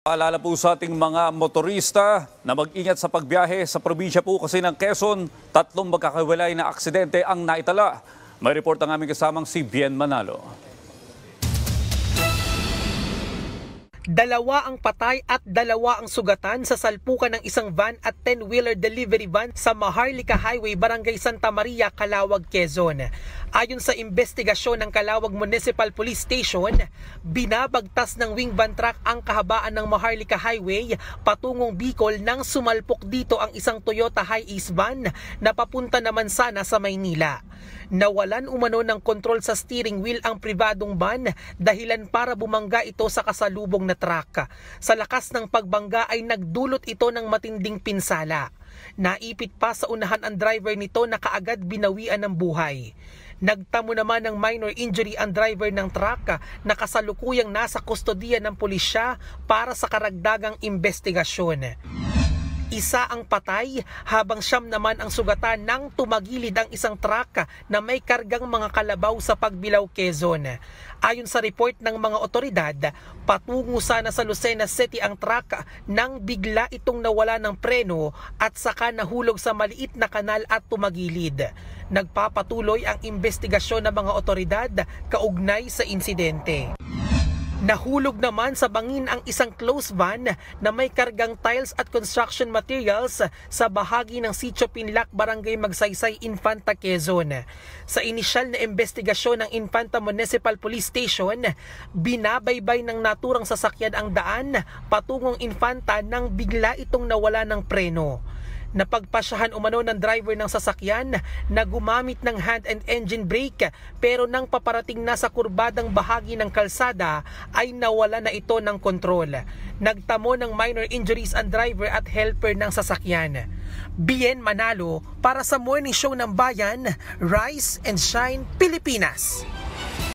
Paalala po sa ating mga motorista na mag-ingat sa pagbiyahe sa probinsya po kasi ng Quezon. 3 magkakahiwalay na aksidente ang naitala. May report ang aming kasamang si Bien Manalo. 2 ang patay at 2 ang sugatan sa salpukan ng isang van at 10-wheeler delivery van sa Maharlika Highway, Barangay Santa Maria, Calauag, Quezon. Ayon sa investigasyon ng Calauag Municipal Police Station, binabagtas ng wing van truck ang kahabaan ng Maharlika Highway patungong Bicol nang sumalpok dito ang isang Toyota Hi-Ace van na papunta naman sana sa Maynila. Nawalan umano ng kontrol sa steering wheel ang pribadong van dahilan para bumangga ito sa kasalubong na truck. Sa lakas ng pagbangga ay nagdulot ito ng matinding pinsala. Naipit pa sa unahan ang driver nito na kaagad binawian ng buhay. Nagtamo naman ng minor injury ang driver ng truck na kasalukuyang nasa kustodiya ng pulisya para sa karagdagang investigasyon. Isa ang patay habang 9 naman ang sugatan nang tumagilid ang isang truck na may kargang mga kalabaw sa Pagbilao, Quezon. Ayon sa report ng mga otoridad, patungo sana sa Lucena City ang truck nang bigla itong nawala ng preno at saka nahulog sa maliit na kanal at tumagilid. Nagpapatuloy ang investigasyon ng mga otoridad kaugnay sa insidente. Nahulog naman sa bangin ang isang closed van na may kargang tiles at construction materials sa bahagi ng Sitio Pinlac, Barangay Magsaysay, Infanta, Quezon. Sa inisyal na investigasyon ng Infanta Municipal Police Station, binabaybay ng naturang sasakyan ang daan patungong Infanta nang bigla itong nawala ng preno. Napagpasyahan umano ng driver ng sasakyan na gumamit ng hand and engine brake pero nang paparating na sa kurbadang bahagi ng kalsada ay nawala na ito ng kontrol. Nagtamo ng minor injuries ang driver at helper ng sasakyan. Bien Manalo para sa Morning Show ng Bayan, Rise and Shine, Pilipinas.